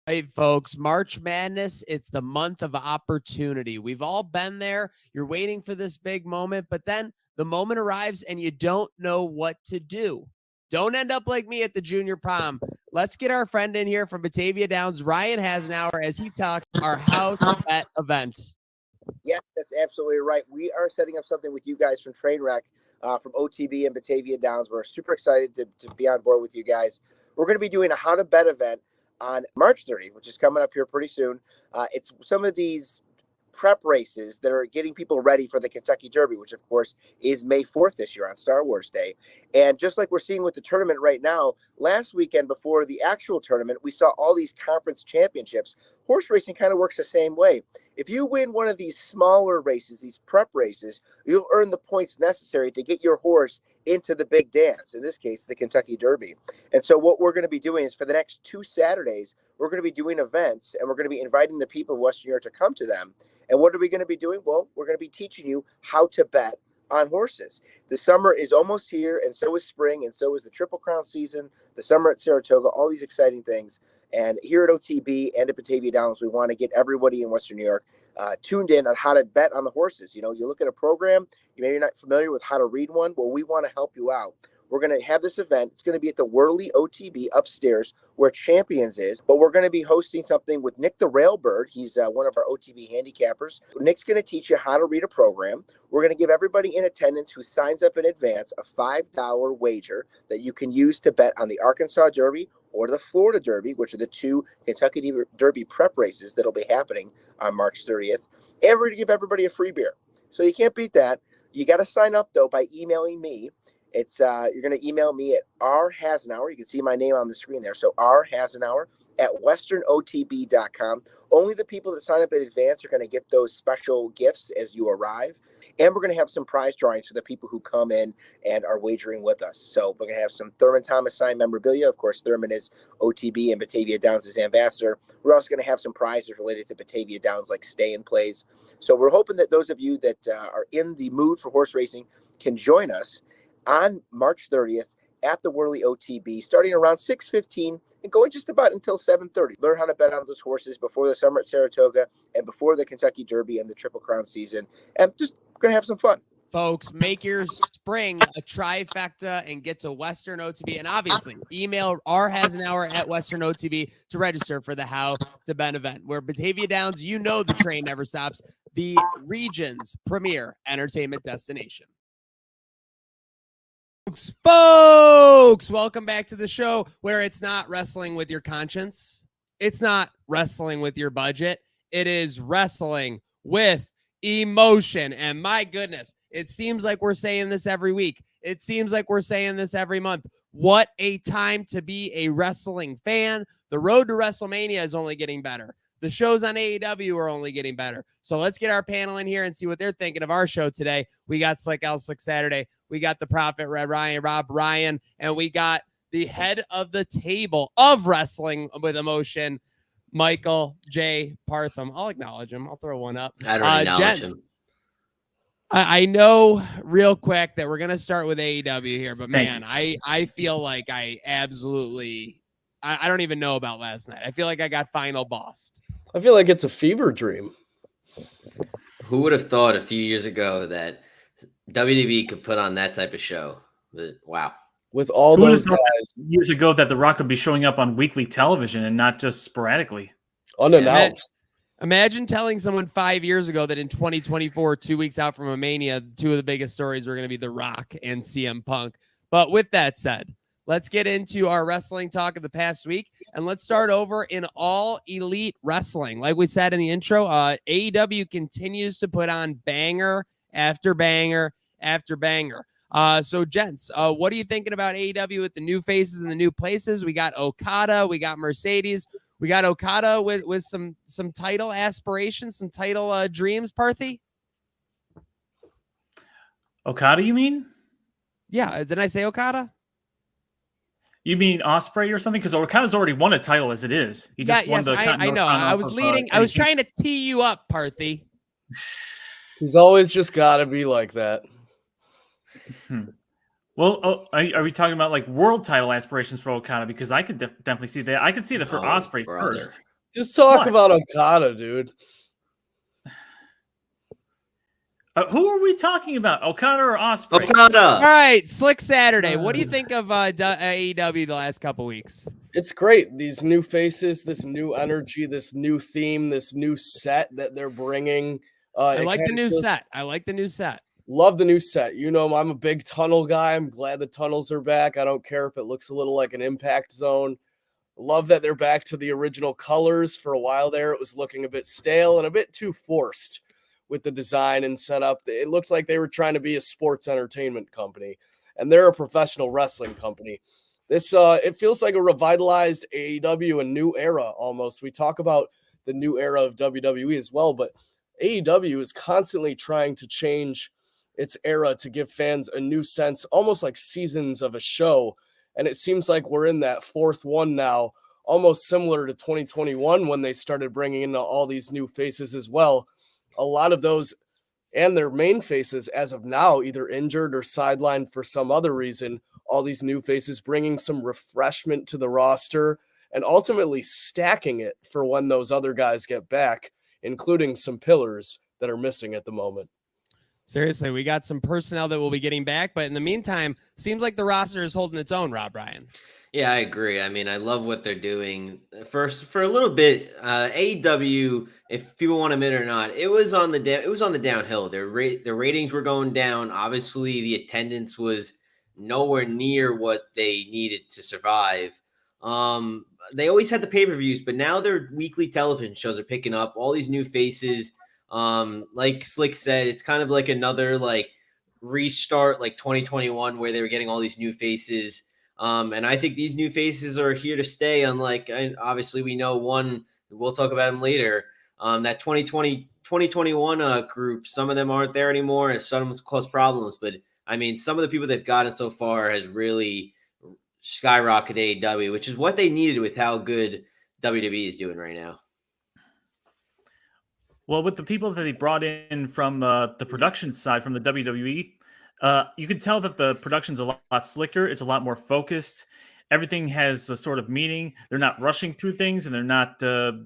Hey, folks, March Madness, it's the month of opportunity. We've all been there. You're waiting for this big moment, but then the moment arrives and you don't know what to do. Don't end up like me at the junior prom. Let's get our friend in here from Batavia Downs, Ryan Hasenauer, as he talks our How to Bet event. Yeah, that's absolutely right. We are setting up something with you guys from Trainwreck, from OTB and Batavia Downs. We're super excited to be on board with you guys. We're going to be doing a How to Bet event on March 30th, which is coming up here pretty soon. It's some of these prep races that are getting people ready for the Kentucky Derby, which of course is May 4th this year on Star Wars Day. And just like we're seeing with the tournament right now, last weekend before the actual tournament, we saw all these conference championships. Horse racing kind of works the same way. If you win one of these smaller races, these prep races, you'll earn the points necessary to get your horse into the big dance, in this case, the Kentucky Derby. And so what we're going to be doing is for the next 2 Saturdays, we're going to be doing events and we're going to be inviting the people of Western New York to come to them. And what are we going to be doing? Well, we're going to be teaching you how to bet on horses. The summer is almost here, and so is spring, and so is the Triple Crown season, the summer at Saratoga, all these exciting things. And here at OTB and at Batavia Downs, we want to get everybody in Western New York tuned in on how to bet on the horses. You know, you look at a program, you maybe not familiar with how to read one. Well, we want to help you out. We're going to have this event. It's going to be at the Worley OTB upstairs where Champions is, but we're going to be hosting something with Nick the Railbird. He's one of our OTB handicappers. Nick's going to teach you how to read a program. We're going to give everybody in attendance who signs up in advance a $5 wager that you can use to bet on the Arkansas Derby or the Florida Derby, which are the 2 Kentucky Derby prep races that'll be happening on March 30th. And we're going to give everybody a free beer. So you can't beat that. You got to sign up, though, by emailing me. It's you're going to email me at rhasenauer. You can see my name on the screen there. So rhasenauer at westernotb.com. Only the people that sign up in advance are going to get those special gifts as you arrive. And we're going to have some prize drawings for the people who come in and are wagering with us. So we're going to have some Thurman Thomas signed memorabilia. Of course, Thurman is OTB and Batavia Downs' ambassador. We're also going to have some prizes related to Batavia Downs, like stay-in plays. So we're hoping that those of you that are in the mood for horse racing can join us on March 30th at the Worley OTB, starting around 6:15 and going just about until 7:30. Learn how to bet on those horses before the summer at Saratoga and before the Kentucky Derby and the Triple Crown season. And just going to have some fun. Folks, make your spring a trifecta and get to Western OTB. And obviously, email rhasenauer at Western OTB to register for the How to Bet event, where Batavia Downs, you know the train never stops, the region's premier entertainment destination. Folks, welcome back to the show where it's not wrestling with your conscience. It's not wrestling with your budget. It is wrestling with emotion. And my goodness, it seems like we're saying this every week. It seems like we're saying this every month. What a time to be a wrestling fan. The road to WrestleMania is only getting better. The shows on AEW are only getting better. So let's get our panel in here and see what they're thinking of our show today. We got Slick L Slick Saturday. We got the Prophet Red Ryan, Rob Ryan, and we got the head of the table of Wrestling with Emotion, Michael J. Partham. I'll acknowledge him. I'll throw one up. I don't acknowledge him. I know real quick that we're going to start with AEW here, but man, I feel like I absolutely, I don't even know about last night. I feel like I got final bossed. I feel like it's a fever dream. Who would have thought a few years ago that WWE could put on that type of show? But, wow. With all those guys years ago that The Rock would be showing up on weekly television and not just sporadically. Unannounced. Imagine telling someone 5 years ago that in 2024, 2 weeks out from a Mania, 2 of the biggest stories were going to be The Rock and CM Punk. But with that said, let's get into our wrestling talk of the past week, and let's start over in All Elite Wrestling. Like we said in the intro, AEW continues to put on banger after banger after banger. So, gents, what are you thinking about AEW with the new faces and the new places? We got Okada, we got Mercedes, we got Okada with some title aspirations, some title dreams, Parthy? Okada, you mean? Yeah, didn't I say Okada? You mean Ospreay or something? Because Okada's already won a title as it is. He just won the I know. I was leading. I was trying to tee you up, Parthy. He's always just got to be like that. Well, are we talking about like world title aspirations for Okada? Because I could definitely see that. I could see that for Ospreay first. Just talk What? about Okada, dude. Who are we talking about? Okada or Ospreay? All Okada. right, Slick Saturday. What do you think of AEW the last couple weeks? It's great. These new faces, this new energy, this new theme, this new set that they're bringing. I like the new set. I like the new set. Love the new set. You know, I'm a big tunnel guy. I'm glad the tunnels are back. I don't care if it looks a little like an impact zone. Love that they're back to the original colors. For a while there, it was looking a bit stale and a bit too forced with the design and setup. It looked like they were trying to be a sports entertainment company, and they're a professional wrestling company. This it feels like a revitalized AEW, a new era almost. We talk about the new era of WWE as well, but AEW is constantly trying to change its era to give fans a new sense, almost like seasons of a show. And it seems like we're in that fourth one now, almost similar to 2021 when they started bringing in all these new faces as well. A lot of those and their main faces as of now, either injured or sidelined for some other reason. All these new faces bringing some refreshment to the roster and ultimately stacking it for when those other guys get back, including some pillars that are missing at the moment. Seriously, we got some personnel that will be getting back, but in the meantime, seems like the roster is holding its own, Rob Ryan. Yeah, I agree. I mean, I love what they're doing. First, for a little bit, AEW, if people want to admit it or not, it was on the downhill. Their ratings were going down. Obviously, the attendance was nowhere near what they needed to survive. They always had the pay-per-views, but now their weekly television shows are picking up. All these new faces. Like Slick said, it's kind of like another like restart, like 2021, where they were getting all these new faces. And I think these new faces are here to stay. Unlike, obviously, we know one, we'll talk about them later. That 2021 group, some of them aren't there anymore, and some of them cause problems. But I mean, some of the people they've gotten so far has really skyrocketed AEW, which is what they needed with how good WWE is doing right now. Well, with the people that they brought in from the production side, from the WWE, you can tell that the production's a lot slicker. It's a lot more focused. Everything has a sort of meaning. They're not rushing through things, and they're not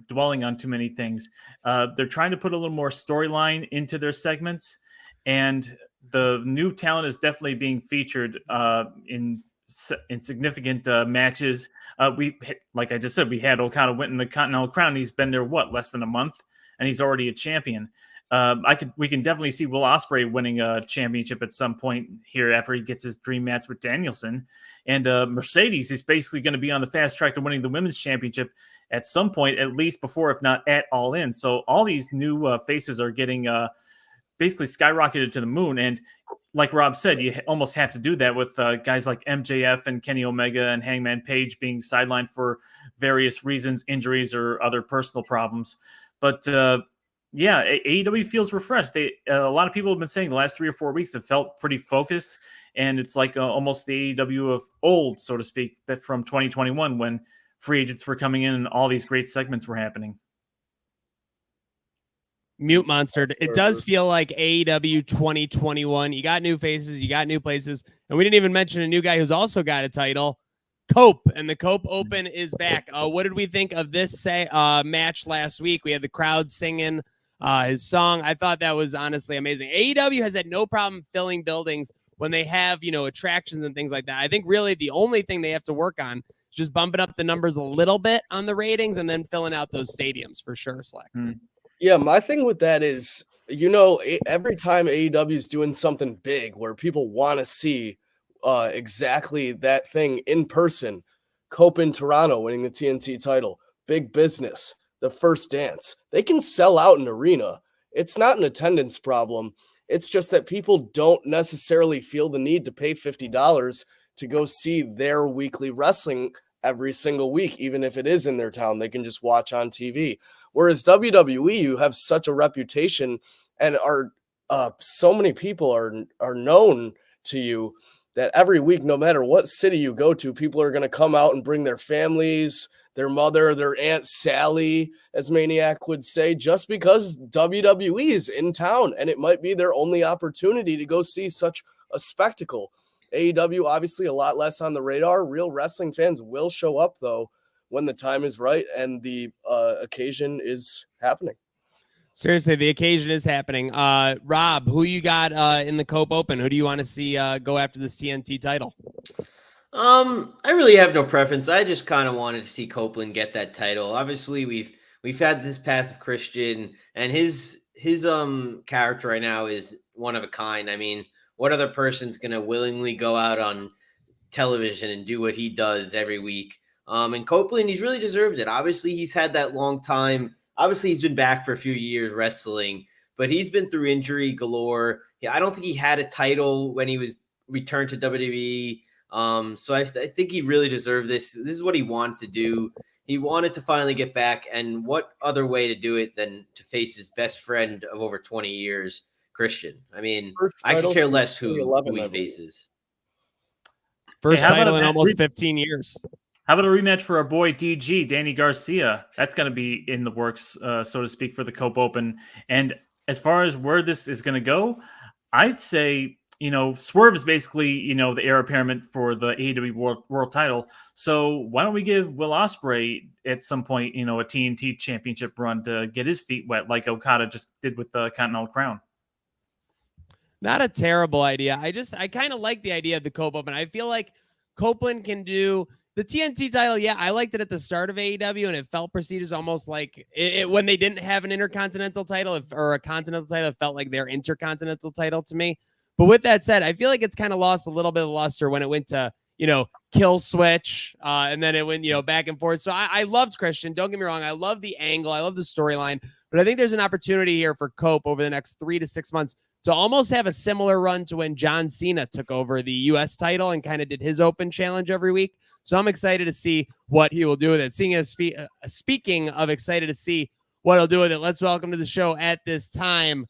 dwelling on too many things. They're trying to put a little more storyline into their segments, and the new talent is definitely being featured in significant matches. Like I just said, we had Okada winning the Continental Crown. He's been there, less than a month? And he's already a champion. We can definitely see Will Ospreay winning a championship at some point here after he gets his dream match with Danielson. And Mercedes is basically going to be on the fast track to winning the women's championship at some point, at least before, if not at All In. So all these new faces are getting basically skyrocketed to the moon. And like Rob said, you almost have to do that with guys like MJF and Kenny Omega and Hangman Page being sidelined for various reasons, injuries or other personal problems. But yeah, AEW feels refreshed. A lot of people have been saying the last 3 or 4 weeks have felt pretty focused, and it's like almost the AEW of old, so to speak, but from 2021 when free agents were coming in and all these great segments were happening. Mute Monster. It does feel like AEW 2021. You got new faces, you got new places, and we didn't even mention a new guy who's also got a title. Cope, and the Cope Open is back. What did we think of this match last week? We had the crowd singing his song. I thought that was honestly amazing. AEW has had no problem filling buildings when they have, attractions and things like that. I think really the only thing they have to work on is just bumping up the numbers a little bit on the ratings and then filling out those stadiums for sure, Slack. Yeah, my thing with that is, every time AEW is doing something big where people want to see exactly that thing in person. Cope in Toronto winning the TNT title, big business, the first dance. They can sell out an arena. It's not an attendance problem. It's just that people don't necessarily feel the need to pay $50 to go see their weekly wrestling every single week, even if it is in their town. They can just watch on TV. Whereas WWE, you have such a reputation and so many people are known to you that every week, no matter what city you go to, people are going to come out and bring their families, their mother, their Aunt Sally, as Maniac would say, just because WWE is in town and it might be their only opportunity to go see such a spectacle. AEW, obviously, a lot less on the radar. Real wrestling fans will show up, though. when the time is right and the occasion is happening. Seriously, the occasion is happening. Rob, who you got in the Cope Open? Who do you want to see go after this TNT title? I really have no preference. I just kind of wanted to see Copeland get that title. Obviously, we've had this path of Christian, and his character right now is one of a kind. I mean, what other person's gonna willingly go out on television and do what he does every week? And Copeland, he's really deserved it. Obviously, he's had that long time. Obviously, he's been back for a few years wrestling, but he's been through injury galore. Yeah, I don't think he had a title when he was returned to WWE. So I think he really deserved this. This is what he wanted to do. He wanted to finally get back, and what other way to do it than to face his best friend of over 20 years, Christian? I mean, I could care less who he faces. First title in almost 15 years. How about a rematch for our boy DG, Danny Garcia? That's going to be in the works, so to speak, for the Cope Open. And as far as where this is going to go, I'd say, Swerve is basically, the heir apparent for the AEW world title. So why don't we give Will Ospreay at some point, a TNT championship run to get his feet wet like Okada just did with the Continental Crown? Not a terrible idea. I kind of like the idea of the Cope Open. I feel like Copeland can do the TNT title. Yeah, I liked it at the start of AEW, and it felt perceived as almost like it when they didn't have an intercontinental title or a continental title, it felt like their intercontinental title to me. But with that said, I feel like it's kind of lost a little bit of luster when it went to, kill switch, and then it went, back and forth. So I loved Christian. Don't get me wrong. I love the angle. I love the storyline. But I think there's an opportunity here for Cope over the next 3 to 6 months to almost have a similar run to when John Cena took over the U.S. title and kind of did his open challenge every week. So I'm excited to see what he will do with it. Speaking of excited to see what he'll do with it, let's welcome to the show at this time,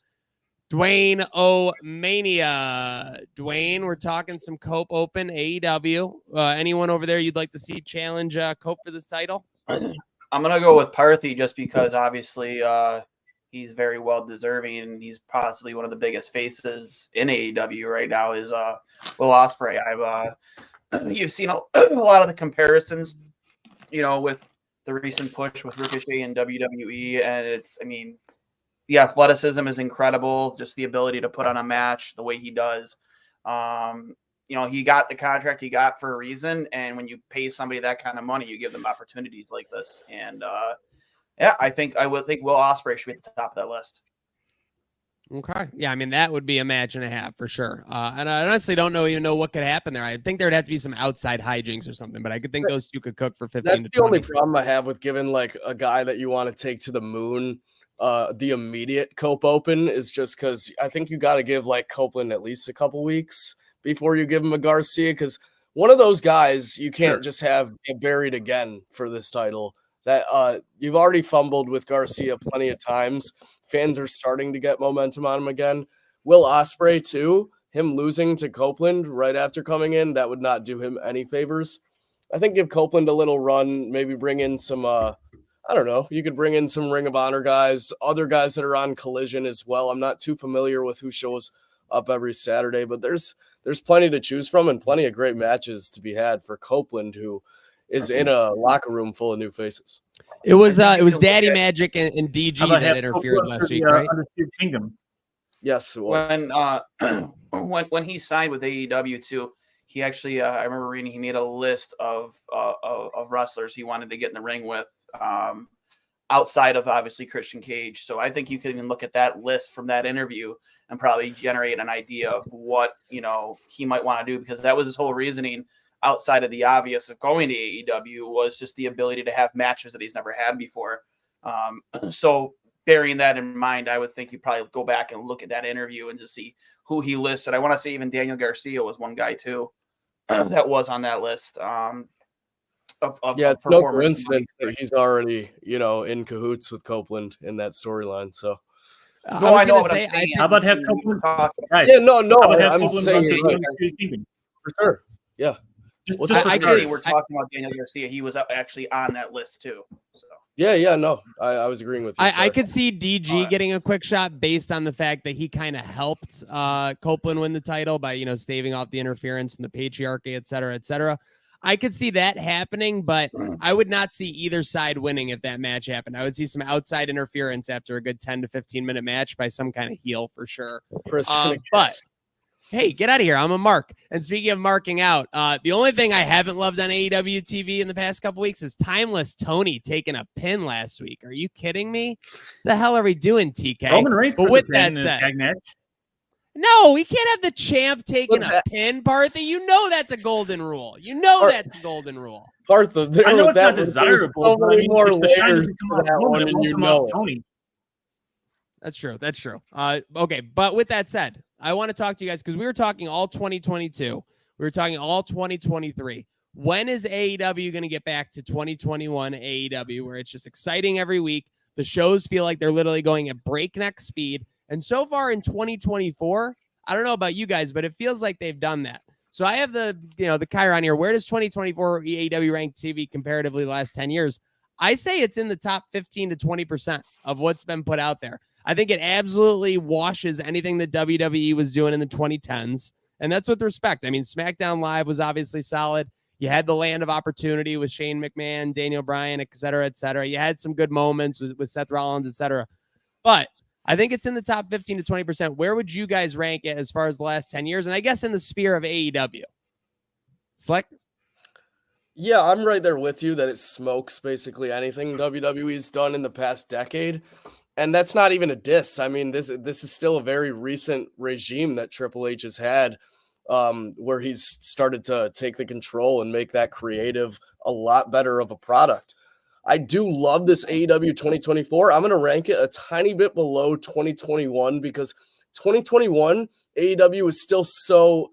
Dwayne O'Mania. Dwayne, we're talking some Cope Open, AEW. Anyone over there you'd like to see challenge Cope for this title? I'm going to go with Parthy just because obviously he's very well deserving, and he's possibly one of the biggest faces in AEW right now is Will Ospreay. You've seen a lot of the comparisons, with the recent push with Ricochet and WWE, and the athleticism is incredible. Just the ability to put on a match the way he does. He got the contract he got for a reason. And when you pay somebody that kind of money, you give them opportunities like this. And I would think Will Ospreay should be at the top of that list. Okay. Yeah, that would be a match and a half for sure. And I honestly don't know what could happen there. I think there'd have to be some outside hijinks or something, but I could think those two could cook for 15 That's to 20. the only problem I have with giving like a guy that you want to take to the moon the immediate Cope Open is just because I think you got to give like Copeland at least a couple weeks before you give him a Garcia, because one of those guys you can't just have get buried again for this title. That you've already fumbled with Garcia plenty of times. Fans are starting to get momentum on him again. Will Ospreay too, him losing to Copeland right after coming in, that would not do him any favors. I think give Copeland a little run, maybe bring in some I don't know. You could bring in some Ring of Honor guys, other guys that are on Collision as well. I'm not too familiar with who shows up every Saturday, but there's plenty to choose from and plenty of great matches to be had for Copeland, who is in a locker room full of new faces. It was Daddy Magic and DG that interfered last week, right? Kingdom. Yes, it was. When he signed with AEW too, he actually I remember reading he made a list of wrestlers he wanted to get in the ring with. Outside of obviously Christian Cage. So I think you can even look at that list from that interview and probably generate an idea of what, he might want to do, because that was his whole reasoning outside of the obvious of going to AEW was just the ability to have matches that he's never had before. So bearing that in mind, I would think you probably go back and look at that interview and just see who he listed. I want to say even Daniel Garcia was one guy too that was on that list. It's no coincidence that he's already, in cahoots with Copeland in that storyline. So, no, I know what I'm saying. How about have Copeland? I'm saying for sure. Yeah, we're talking about Daniel Garcia. He was actually on that list too. So. Yeah, no, I was agreeing with you. I could see DG getting a quick shot based on the fact that he kind of helped Copeland win the title by, staving off the interference and the patriarchy, et cetera, et cetera. I could see that happening, but I would not see either side winning if that match happened. I would see some outside interference after a good 10 to 15 minute match by some kind of heel for sure. But hey, get out of here. I'm a mark. And speaking of marking out, the only thing I haven't loved on AEW TV in the past couple weeks is Timeless Tony taking a pin last week. Are you kidding me? The hell are we doing, TK? Roman Reigns but took with the pin that in the said, tag match. no, we can't have the champ taking a pin, Partha. You know that's a golden rule. You know that's a golden rule. Partha, I know it's not there's desirable, so but I many mean, more if the shine layers doesn't come to off that Roman, one, it and won't you come know off it. Tony. That's true. That's true. Okay, but with that said, I want to talk to you guys because we were talking all 2022. We were talking all 2023. When is AEW going to get back to 2021 AEW where it's just exciting every week? The shows feel like they're literally going at breakneck speed. And so far in 2024, I don't know about you guys, but it feels like they've done that. So I have the Chiron here. Where does 2024 AEW rank TV comparatively the last 10 years? I say it's in the top 15 to 20% of what's been put out there. I think it absolutely washes anything that WWE was doing in the 2010s. And that's with respect. I mean, SmackDown Live was obviously solid. You had the land of opportunity with Shane McMahon, Daniel Bryan, et cetera, et cetera. You had some good moments with Seth Rollins, et cetera. But I think it's in the top 15 to 20%. Where would you guys rank it as far as the last 10 years? And I guess in the sphere of AEW. Slick? Yeah, I'm right there with you that it smokes basically anything WWE's done in the past decade. And that's not even a diss. I mean, this is still a very recent regime that Triple H has had, where he's started to take the control and make that creative a lot better of a product. I do love this AEW 2024. I'm going to rank it a tiny bit below 2021 because 2021 AEW was still so...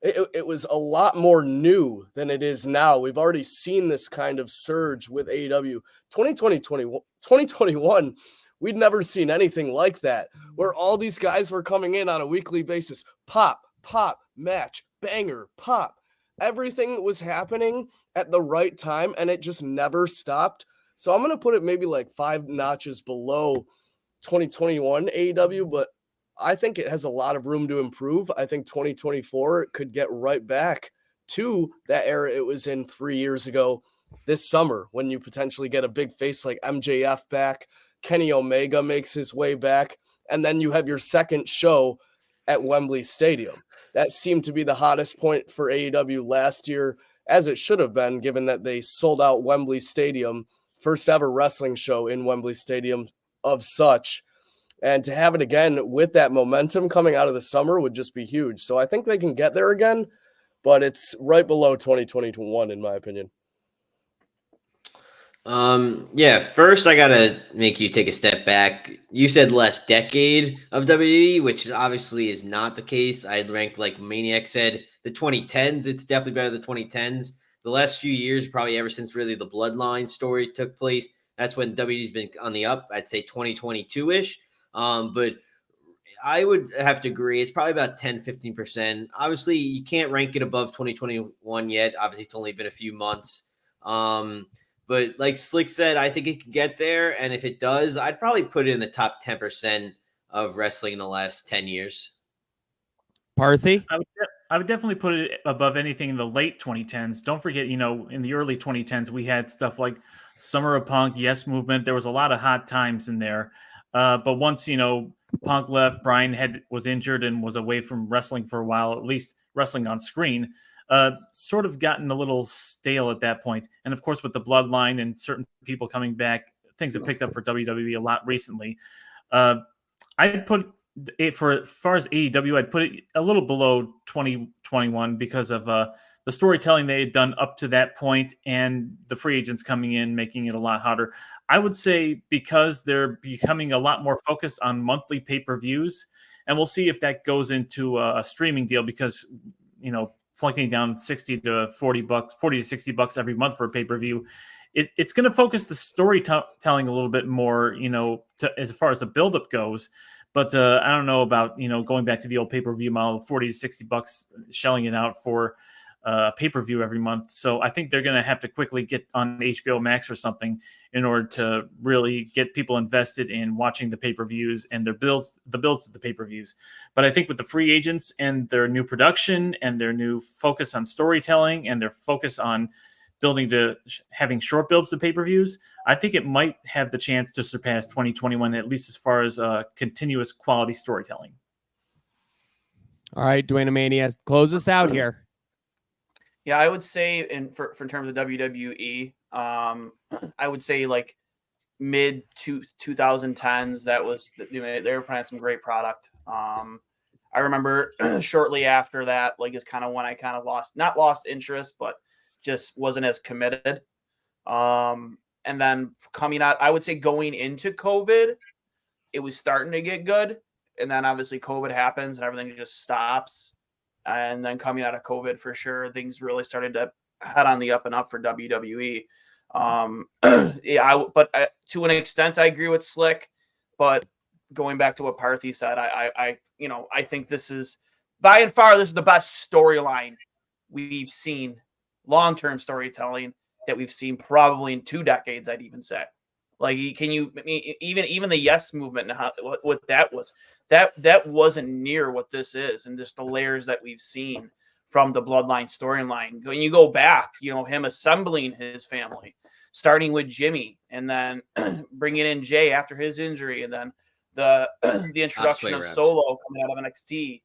It was a lot more new than it is now. We've already seen this kind of surge with AEW. 2021, we'd never seen anything like that, where all these guys were coming in on a weekly basis. Pop, match, banger, pop. Everything was happening at the right time, and it just never stopped. So I'm going to put it maybe like 5 notches below 2021 AEW, but I think it has a lot of room to improve. I think 2024 could get right back to that era it was in 3 years ago this summer when you potentially get a big face like MJF back, Kenny Omega makes his way back, and then you have your second show at Wembley Stadium. That seemed to be the hottest point for AEW last year, as it should have been, given that they sold out Wembley Stadium, first ever wrestling show in Wembley Stadium of such. And to have it again with that momentum coming out of the summer would just be huge. So I think they can get there again, but it's right below 2021 in my opinion. Yeah, first I gotta make you take a step back. You said last decade of WWE, which obviously is not the case. I'd rank, like Maniac said, the 2010s. It's definitely better than the 2010s. The last few years, probably ever since really the Bloodline story took place, that's when WWE's been on the up. I'd say 2022-ish. But I would have to agree. It's probably about 10, 15%. Obviously, you can't rank it above 2021 yet. Obviously, it's only been a few months. But like Slick said, I think it can get there. And if it does, I'd probably put it in the top 10% of wrestling in the last 10 years. Parthy? I would definitely put it above anything in the late 2010s. Don't forget, in the early 2010s, we had stuff like Summer of Punk, Yes Movement. There was a lot of hot times in there. But once, Punk left, Bryan was injured and was away from wrestling for a while, at least wrestling on screen, sort of gotten a little stale at that point. And of course, with the Bloodline and certain people coming back, things have picked up for WWE a lot recently. I'd put it, for as far as AEW, I'd put it a little below 2021 because of the storytelling they had done up to that point and the free agents coming in, making it a lot hotter. I would say because they're becoming a lot more focused on monthly pay-per-views, and we'll see if that goes into a streaming deal because, flunking down $60 to $40, $40 to $60 every month for a pay-per-view, it's going to focus the storytelling a little bit more, as far as the buildup goes. But I don't know about, going back to the old pay-per-view model, $40 to $60, shelling it out for pay-per-view every month. So I think they're going to have to quickly get on HBO Max or something in order to really get people invested in watching the pay-per-views and the builds of the pay-per-views. But I think with the free agents and their new production and their new focus on storytelling and their focus on building to having short builds to pay-per-views, I think it might have the chance to surpass 2021, at least as far as continuous quality storytelling. All right, Dwayne Mania, close us out here. Yeah, I would say in terms of WWE, I would say like mid 2010s. That was they were playing some great product. I remember shortly after that, like is kind of when I kind of not lost interest, but just wasn't as committed. And then coming out, I would say going into COVID, it was starting to get good, and then obviously COVID happens and everything just stops. And then coming out of COVID, for sure, things really started to head on the up and up for WWE. But to an extent, I agree with Slick. But going back to what Parthy said, I think this is by and far the best storyline we've seen, long-term storytelling that we've seen probably in 2 decades. I'd even say, like, can you even the Yes movement and how what that was. That wasn't near what this is, and just the layers that we've seen from the Bloodline storyline. When you go back, him assembling his family, starting with Jimmy, and then bringing in Jay after his injury, and then the introduction of Solo coming out of NXT.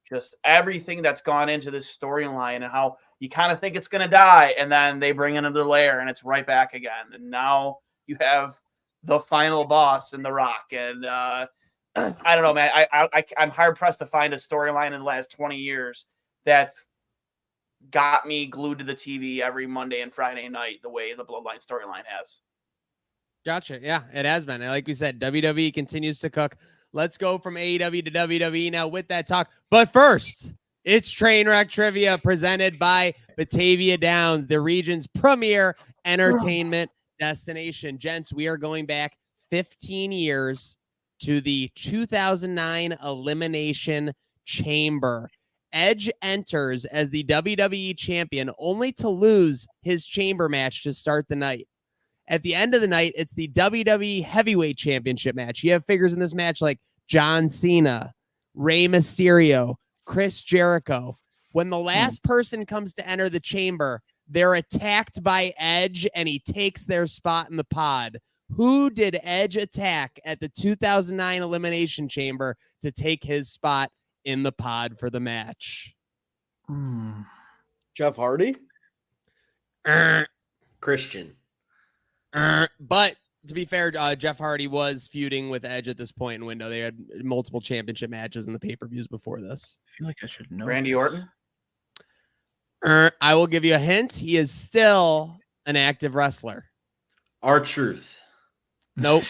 Just everything that's gone into this storyline and how you kind of think it's going to die, and then they bring in another layer, and it's right back again. And now you have the final boss in The Rock, and I don't know, man. I'm hard pressed to find a storyline in the last 20 years that's got me glued to the TV every Monday and Friday night the way the Bloodline storyline has. Gotcha. Yeah, it has been. Like we said, WWE continues to cook. Let's go from AEW to WWE now with that talk. But first, it's Trainwreck Trivia presented by Batavia Downs, the region's premier entertainment destination. Gents, we are going back 15 years to the 2009 Elimination Chamber. Edge enters as the WWE champion, only to lose his chamber match to start the night. At the end of the night, it's the WWE Heavyweight Championship match. You have figures in this match like John Cena, Rey Mysterio, Chris Jericho. When the last person comes to enter the chamber, they're attacked by Edge, and he takes their spot in the pod. Who did Edge attack at the 2009 Elimination Chamber to take his spot in the pod for the match? Jeff Hardy? Christian. But to be fair, Jeff Hardy was feuding with Edge at this point in window. They had multiple championship matches in the pay-per-views before this. I feel like I should know. Randy Orton? I will give you a hint. He is still an active wrestler. R-Truth. Nope.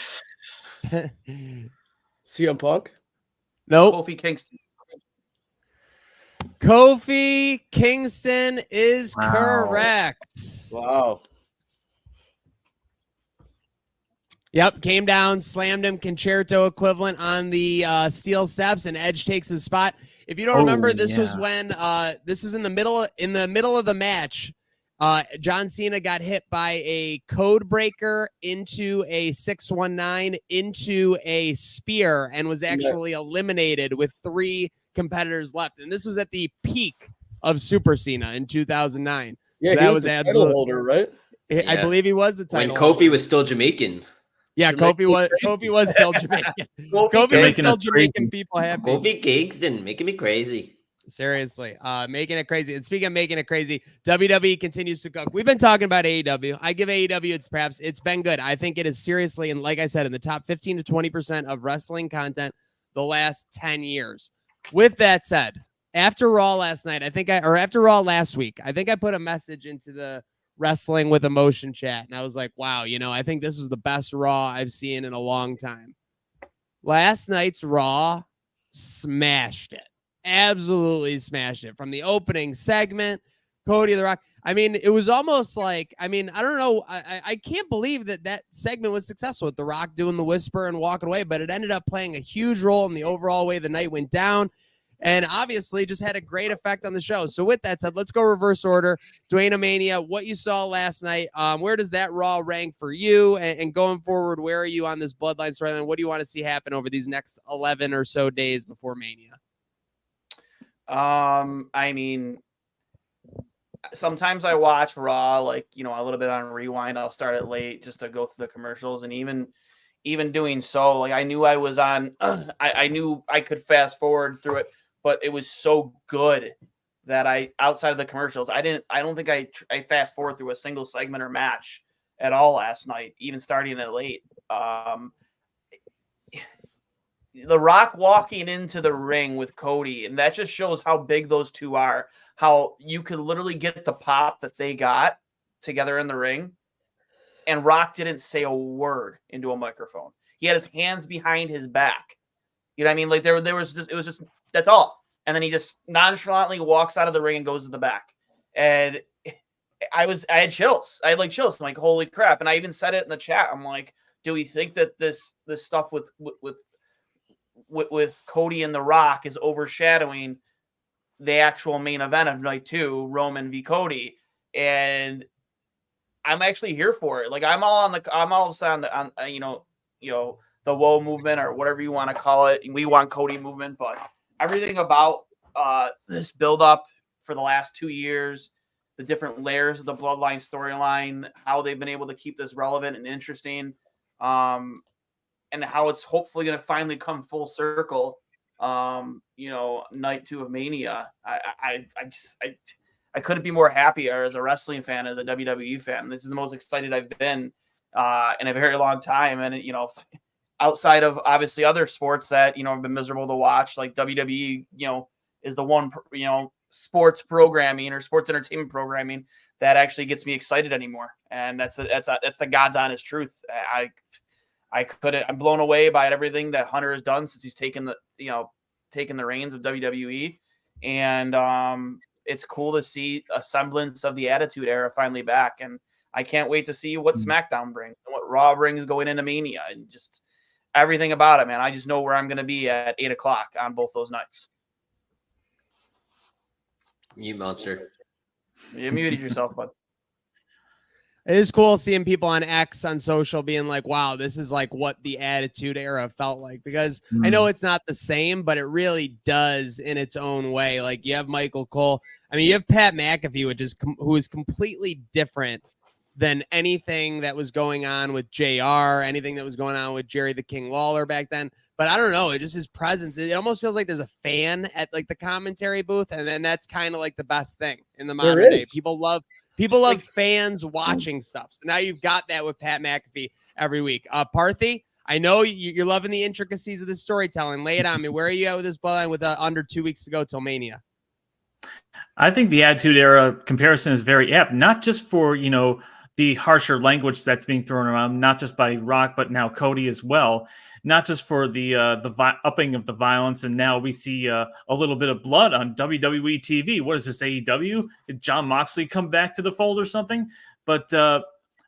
CM Punk? Nope. Kofi Kingston. Kofi Kingston is correct. Wow. Yep, came down, slammed him, concerto equivalent on the steel steps, and Edge takes his spot. If you don't remember, this was when this was in the middle of the match. John Cena got hit by a code breaker into a 619 into a spear and was actually eliminated with 3 competitors left. And this was at the peak of Super Cena in 2009. Yeah, so that he was the title holder, right? I believe he was the title When Kofi holder. was still Jamaican. Yeah, Kofi was still Jamaican. Kofi was still Jamaican. People happy. Kofi Kingston making me crazy. Seriously, making it crazy. And speaking of making it crazy, WWE continues to cook. We've been talking about AEW. I give AEW it's been good. I think it is seriously, and like I said, in the top 15 to 20% of wrestling content the last 10 years. With that said, after Raw last night, after Raw last week, I think I put a message into the Wrestling with Emotion chat, and I was like, wow, I think this is the best Raw I've seen in a long time. Last night's Raw smashed it. Absolutely smashed it. From the opening segment, Cody the Rock. I mean, it was almost like, I don't know. I can't believe that segment was successful with The Rock doing the whisper and walking away, but it ended up playing a huge role in the overall way the night went down. and obviously just had a great effect on the show. So with that said, let's go reverse order. Dwayne Mania, what you saw last night, where does that Raw rank for you? And going forward, where are you on this Bloodline storyline? What do you want to see happen over these next 11 or so days before Mania? I mean, sometimes I watch Raw, like, you know, a little bit on rewind. I'll start it late just to go through the commercials. And even doing so, like, I knew I was on, I knew I could fast forward through it, but it was so good that outside of the commercials, I don't think I fast forward through a single segment or match at all last night, even starting it late. The Rock walking into the ring with Cody, and that just shows how big those two are, how you could literally get the pop that they got together in the ring. And Rock didn't say a word into a microphone. He had his hands behind his back. You know what I mean? Like there was just, it was just, that's all. And then he just nonchalantly walks out of the ring and goes to the back. And I had chills. I had like chills. I'm like, holy crap. And I even said it in the chat. I'm like, do we think that this stuff with Cody and The Rock is overshadowing the actual main event of night 2, Roman v. Cody? And I'm actually here for it. Like I'm all on you know, the woe movement or whatever you want to call it. We want Cody movement, but everything about this build up for the last 2 years, the different layers of the Bloodline storyline, how they've been able to keep this relevant and interesting, and how it's hopefully going to finally come full circle. You know, night 2 of Mania. I couldn't be more happier as a wrestling fan, as a WWE fan. This is the most excited I've been in a very long time. And, you know, outside of obviously other sports that, you know, have been miserable to watch, like WWE, you know, is the one, you know, sports programming or sports entertainment programming that actually gets me excited anymore. And that's the God's honest truth. I'm blown away by everything that Hunter has done since he's taken the reins of WWE. And, it's cool to see a semblance of the Attitude Era finally back. And I can't wait to see what SmackDown brings and what Raw brings going into Mania, and just everything about it, man. I just know where I'm going to be at 8:00 on both those nights. You monster. You muted yourself, bud. It is cool seeing people on X on social being like, wow, this is like what the Attitude Era felt like, because I know it's not the same, but it really does in its own way. Like you have Michael Cole. I mean, you have Pat McAfee, who is completely different than anything that was going on with JR, anything that was going on with Jerry the King Lawler back then. But I don't know, it just his presence. It almost feels like there's a fan at like the commentary booth, and then that's kind of like the best thing in the modern day. People love fans watching stuff. So now you've got that with Pat McAfee every week. Parthy, I know you're loving the intricacies of the storytelling. Lay it on me. Where are you at with this bloodline with under 2 weeks to go till Mania? I think the Attitude Era comparison is very apt, not just for, you know, the harsher language that's being thrown around, not just by Rock, but now Cody as well. Not just for the upping of the violence, and now we see a little bit of blood on WWE TV. What is this, AEW? Did John Moxley come back to the fold or something? But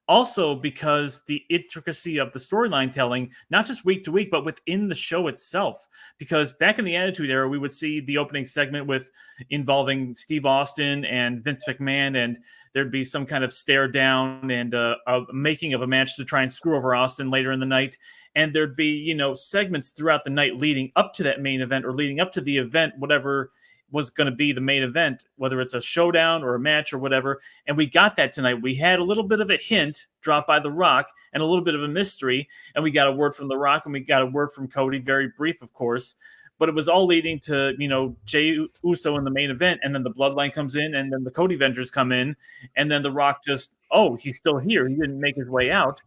also because the intricacy of the storyline telling, not just week to week, but within the show itself. Because back in the Attitude Era, we would see the opening segment involving Steve Austin and Vince McMahon, and there'd be some kind of stare down and a making of a match to try and screw over Austin later in the night. And there'd be, you know, segments throughout the night leading up to that main event or leading up to the event, whatever was going to be the main event, whether it's a showdown or a match or whatever. And we got that tonight. We had a little bit of a hint dropped by The Rock and a little bit of a mystery. And we got a word from The Rock and we got a word from Cody, very brief, of course. But it was all leading to, you know, Jey Uso in the main event. And then the Bloodline comes in, and then the Cody Vengers come in. And then The Rock just, oh, he's still here. He didn't make his way out.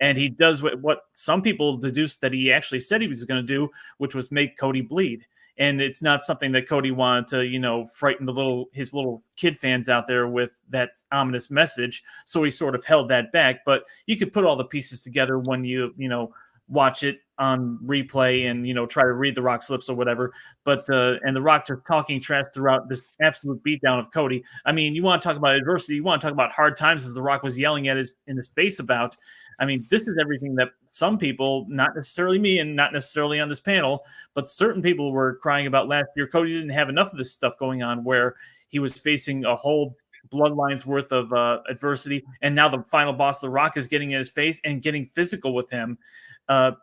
And he does what some people deduced that he actually said he was going to do, which was make Cody bleed. And it's not something that Cody wanted to, you know, frighten his little kid fans out there with that ominous message. So he sort of held that back. But you could put all the pieces together when you know, watch it on replay and try to read the Rock's lips or whatever. But and the Rock just talking trash throughout this absolute beatdown of Cody. I mean, you want to talk about adversity, you want to talk about hard times, as the Rock was yelling in his face about. I mean, this is everything that some people, not necessarily me and not necessarily on this panel, but certain people were crying about last year. Cody didn't have enough of this stuff going on, where he was facing a whole bloodlines worth of adversity, and now the final boss, the Rock, is getting in his face and getting physical with him.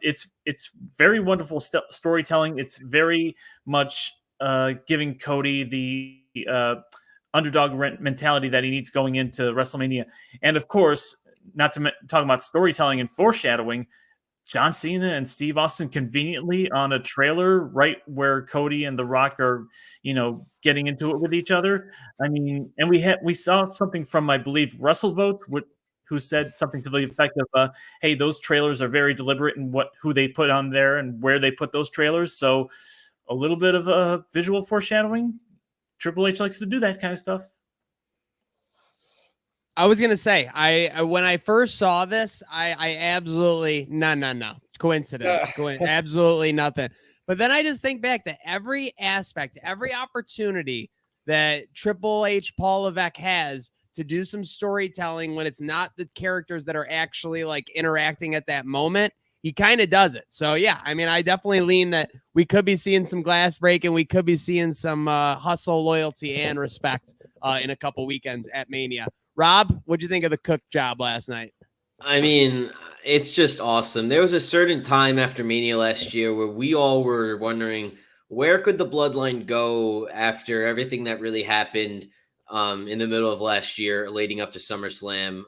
It's very wonderful storytelling. It's very much giving Cody the underdog mentality that he needs going into WrestleMania. And of course, not to talk about storytelling and foreshadowing, John Cena and Steve Austin conveniently on a trailer right where Cody and The Rock are, getting into it with each other. I mean, and we saw something from, I believe, WrestleVotes, who said something to the effect of, hey, those trailers are very deliberate in who they put on there and where they put those trailers. So a little bit of visual foreshadowing. Triple H likes to do that kind of stuff. I was gonna say, I when I first saw this, I absolutely no coincidence, absolutely nothing. But then I just think back to every aspect, every opportunity that Triple H Paul Levesque has to do some storytelling when it's not the characters that are actually like interacting at that moment. He kind of does it. So yeah, I mean, I definitely lean that we could be seeing some glass break and we could be seeing some hustle, loyalty, and respect in a couple weekends at Mania. Rob, what'd you think of the Cook job last night? I mean, it's just awesome. There was a certain time after Mania last year where we all were wondering, where could the bloodline go after everything that really happened in the middle of last year leading up to SummerSlam.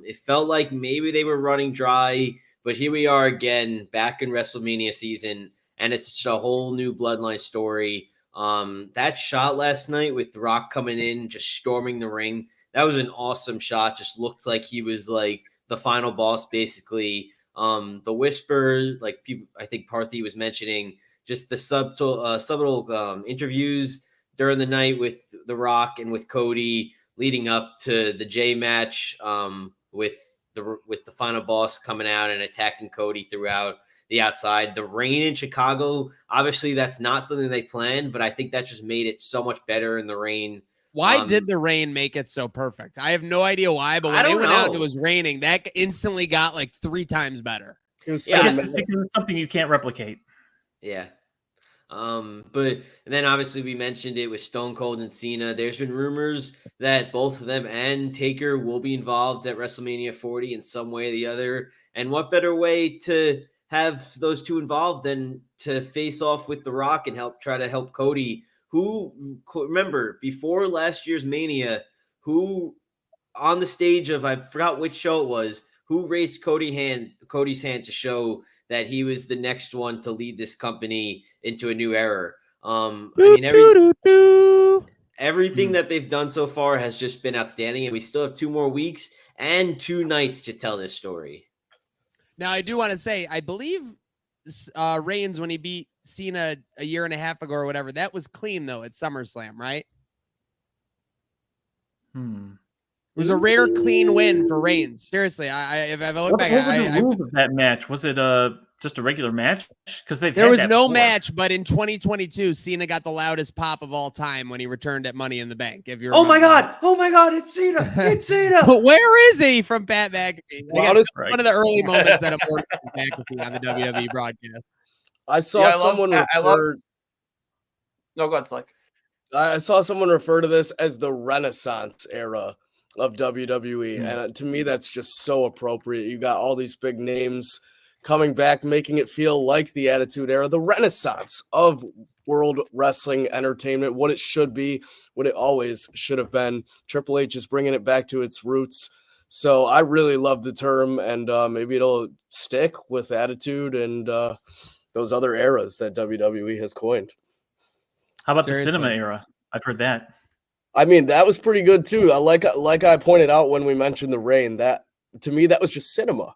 It felt like maybe they were running dry, but here we are again back in WrestleMania season, and it's just a whole new bloodline story. That shot last night with The Rock coming in, just storming the ring, that was an awesome shot. Just looked like he was like the final boss, basically. The whisper, like people, I think Parthy was mentioning, just the subtle interviews during the night with The Rock and with Cody, leading up to the J match, with the final boss coming out and attacking Cody throughout the outside. The rain in Chicago, obviously that's not something they planned, but I think that just made it so much better in the rain. Why did the rain make it so perfect? I have no idea why, but when they went out and it was raining, that instantly got like 3 times better. It was something you can't replicate. Yeah. But then obviously we mentioned it with Stone Cold and Cena. There's been rumors that both of them and Taker will be involved at WrestleMania 40 in some way or the other. And what better way to have those two involved than to face off with The Rock and try to help Cody, who, remember, before last year's Mania, who on the stage of, I forgot which show it was, who raised Cody's hand to show that he was the next one to lead this company into a new era. I mean, everything that they've done so far has just been outstanding, and we still have 2 more weeks and 2 nights to tell this story. Now, I do want to say, I believe Reigns, when he beat Cena a year and a half ago or whatever, that was clean, though, at SummerSlam, right? It was a rare clean win for Reigns. Seriously, if I look back, what were the rules of that match? Was it just a regular match? Because there was no match, but in 2022, Cena got the loudest pop of all time when he returned at Money in the Bank. If you're, oh my god, it's Cena, it's Cena. But where is he from Pat McAfee? One of the early moments that I'm working with McAfee on the WWE broadcast. I saw someone refer. No, go ahead, Slick. I saw someone refer to this as the Renaissance era of WWE, and to me that's just so appropriate. You got all these big names coming back, making it feel like the Attitude Era, the Renaissance of World Wrestling Entertainment, what it should be, what it always should have been. Triple H is bringing it back to its roots, so I really love the term, and maybe it'll stick with Attitude and those other eras that WWE has coined. How about the cinema era? I've heard that. I mean, that was pretty good too. Like I pointed out when we mentioned the rain, that to me that was just cinema.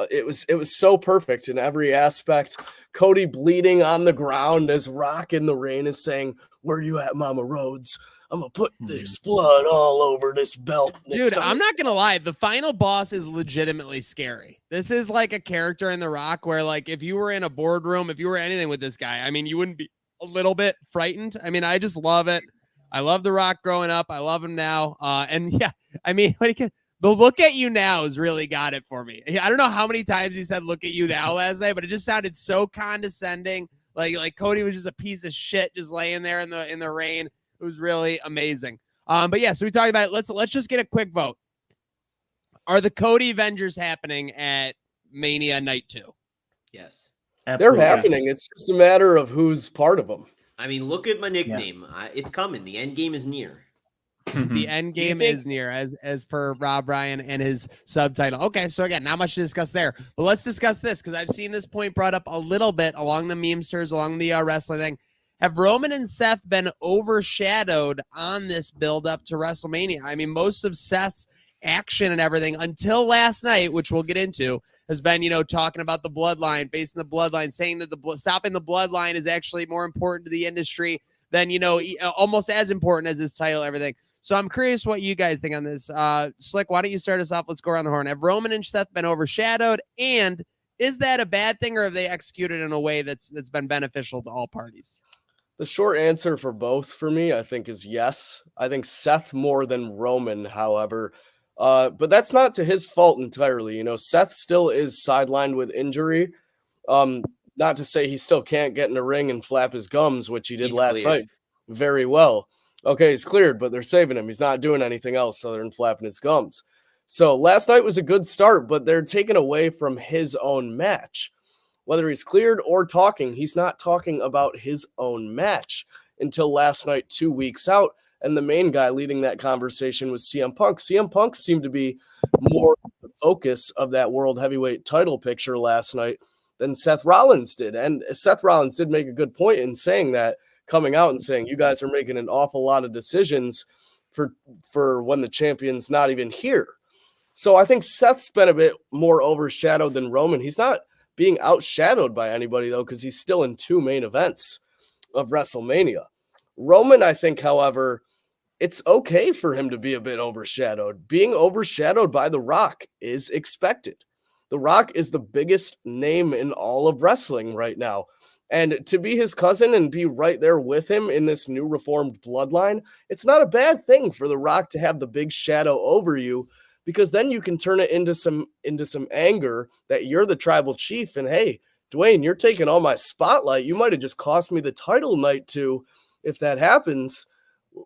It was so perfect in every aspect. Cody bleeding on the ground as Rock in the rain is saying, "Where you at, Mama Rhodes?" I'm gonna put this blood all over this belt. Dude, I'm not gonna lie. The final boss is legitimately scary. This is like a character in The Rock where, like, if you were in a boardroom, if you were anything with this guy, I mean, you wouldn't be a little bit frightened. I mean, I just love it. I love The Rock growing up. I love him now. And yeah, I mean, the look at you now has really got it for me. I don't know how many times he said "look at you now" last night, but it just sounded so condescending. Like Cody was just a piece of shit, just laying there in the rain. It was really amazing. But yeah, so we talked about it. Let's just get a quick vote. Are the Cody Avengers happening at Mania Night 2? Yes. They're happening. It's just a matter of who's part of them. I mean, look at my nickname. It's coming. The end game is near. The end game is near, as per Rob Ryan and his subtitle. Okay, so again, not much to discuss there, but let's discuss this because I've seen this point brought up a little bit along the memesters, along the wrestling thing. Have Roman and Seth been overshadowed on this build up to WrestleMania? I mean, most of Seth's action and everything until last night, which we'll get into, has been, talking about the bloodline, facing the bloodline, saying that stopping the bloodline is actually more important to the industry than, almost as important as his title, everything. So I'm curious what you guys think on this. Slick, why don't you start us off? Let's go around the horn. Have Roman and Seth been overshadowed? And is that a bad thing, or have they executed in a way that's been beneficial to all parties? The short answer for both for me, I think, is yes. I think Seth more than Roman, however. But that's not to his fault entirely. Seth still is sidelined with injury. Not to say he still can't get in the ring and flap his gums, which he did last night very well. Okay, he's cleared, but they're saving him. He's not doing anything else other than flapping his gums. So last night was a good start, but they're taken away from his own match. Whether he's cleared or talking, he's not talking about his own match until last night, 2 weeks out. And the main guy leading that conversation was CM Punk. CM Punk seemed to be more the focus of that world heavyweight title picture last night than Seth Rollins did. And Seth Rollins did make a good point in saying that, coming out and saying, you guys are making an awful lot of decisions for when the champion's not even here. So I think Seth's been a bit more overshadowed than Roman. He's not being outshadowed by anybody, though, because he's still in 2 main events of WrestleMania. Roman, I think, however, it's okay for him to be a bit overshadowed. Being overshadowed by The Rock is expected. The Rock is the biggest name in all of wrestling right now. And to be his cousin and be right there with him in this new reformed bloodline, it's not a bad thing for The Rock to have the big shadow over you, because then you can turn it into some anger that you're the tribal chief. And hey, Dwayne, you're taking all my spotlight. You might have just cost me the title night too. If that happens,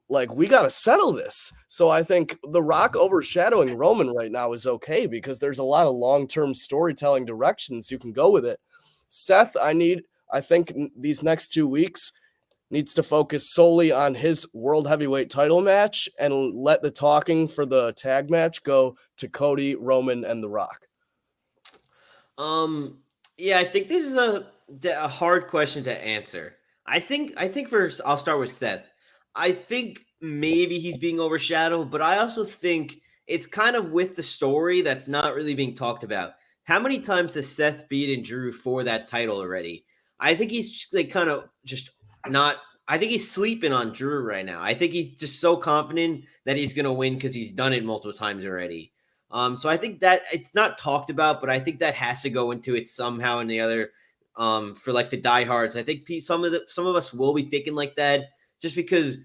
like, we got to settle this. So I think The Rock overshadowing Roman right now is okay, because there's a lot of long-term storytelling directions you can go with it. Seth, I think these next 2 weeks needs to focus solely on his world heavyweight title match and let the talking for the tag match go to Cody, Roman, and The Rock. Yeah, I think this is a hard question to answer. I think first I'll start with Seth. I think maybe he's being overshadowed, but I also think it's kind of with the story that's not really being talked about. How many times has Seth beaten Drew for that title already? I think he's like kind of just not. I think he's sleeping on Drew right now. I think he's just so confident that he's going to win because he's done it multiple times already. So I think that it's not talked about, but I think that has to go into it somehow and the other. For like the diehards, I think some of us will be thinking like that just because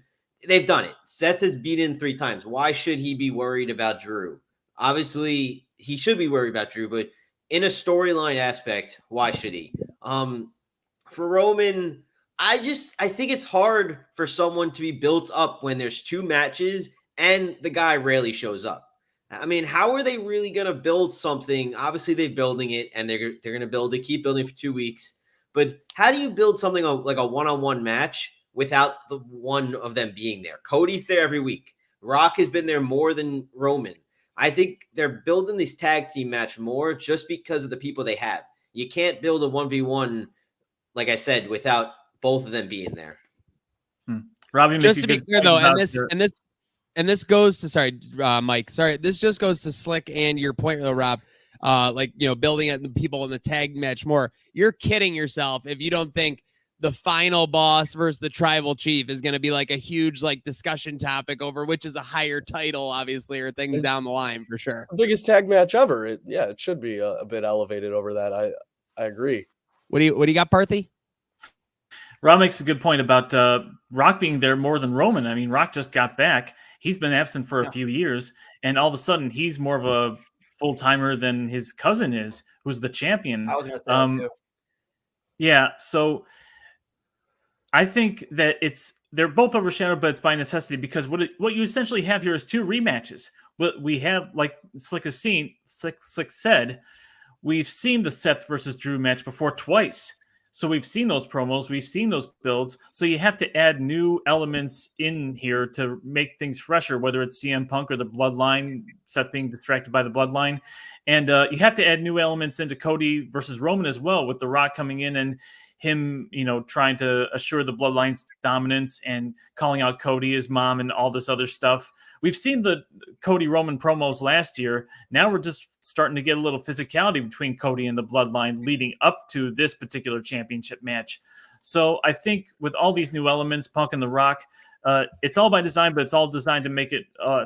they've done it. Seth has beaten 3 times. Why should he be worried about Drew? Obviously, he should be worried about Drew, but in a storyline aspect, why should he? For Roman, I think it's hard for someone to be built up when there's 2 matches and the guy rarely shows up. I mean, how are they really going to build something? Obviously, they're building it, and they're going to keep building for 2 weeks. But how do you build something like a one-on-one match without the one of them being there? Cody's there every week. Rock has been there more than Roman. I think they're building this tag team match more just because of the people they have. You can't build a 1v1, like I said, without both of them being there. Robbie, just to be clear though, and this goes to Mike. Sorry, this just goes to Slick and your point though, Rob. Building at the people in the tag match more. You're kidding yourself if you don't think the final boss versus the tribal chief is going to be like a huge like discussion topic over which is a higher title, obviously, or things down the line for sure. The biggest tag match ever. It should be a bit elevated over that. I agree. What do you got, Parthy? Rob makes a good point about Rock being there more than Roman. I mean, Rock just got back. He's been absent for a few years, and all of a sudden he's more of a full-timer than his cousin is, who's the champion. I was going to say that too. Yeah, so I think that they're both overshadowed, but it's by necessity, because what you essentially have here is two rematches. What we have, like Slick said, we've seen the Seth versus Drew match before twice. So we've seen those promos, we've seen those builds. So you have to add new elements in here to make things fresher, whether it's CM Punk or the Bloodline, Seth being distracted by the Bloodline. And you have to add new elements into Cody versus Roman as well, with The Rock coming in and him, trying to assure the Bloodline's dominance and calling out Cody, his mom, and all this other stuff. We've seen the Cody Roman promos last year. Now we're just starting to get a little physicality between Cody and the Bloodline leading up to this particular championship match. So I think with all these new elements, Punk and The Rock, it's all by design, but it's all designed to make it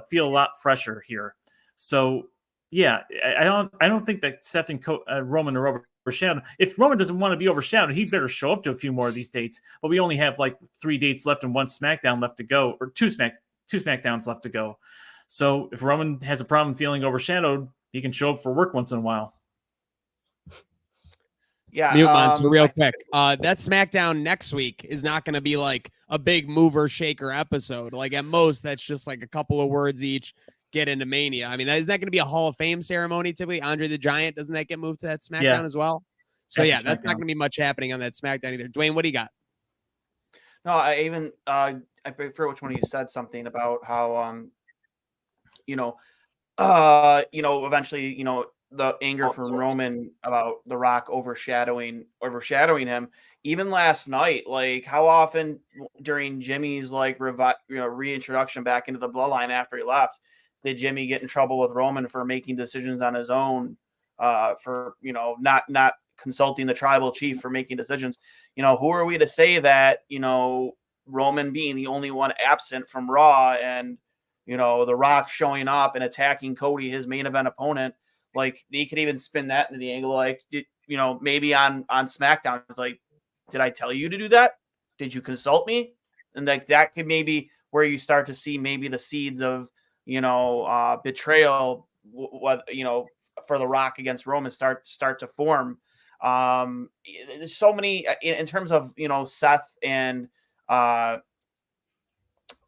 feel a lot fresher here. So yeah, I don't think that Seth and Roman are overshadowed. If Roman doesn't want to be overshadowed, he better show up to a few more of these dates. But we only have like 3 dates left and 1 SmackDown left to go, or two SmackDowns left to go. So if Roman has a problem feeling overshadowed, he can show up for work once in a while. Yeah, Mute Monster, real quick. That SmackDown next week is not going to be like a big mover shaker episode. Like at most, that's just like a couple of words each. Get into Mania. I mean, isn't that going to be a Hall of Fame ceremony typically? Andre the Giant, doesn't that get moved to that SmackDown as well? So yeah, that's not going to be much happening on that SmackDown either. Dwayne, what do you got? No, I prefer which one of you said something about how eventually, the anger from Roman about The Rock overshadowing him. Even last night, like how often during Jimmy's like reintroduction back into the Bloodline after he left, did Jimmy get in trouble with Roman for making decisions on his own, for not consulting the tribal chief for making decisions? Who are we to say that Roman being the only one absent from Raw and The Rock showing up and attacking Cody, his main event opponent, like they could even spin that into the angle, like maybe on SmackDown, it's like, did I tell you to do that? Did you consult me? And like that could maybe where you start to see maybe the seeds of betrayal, for The Rock against Roman start to form. There's so many in terms of Seth and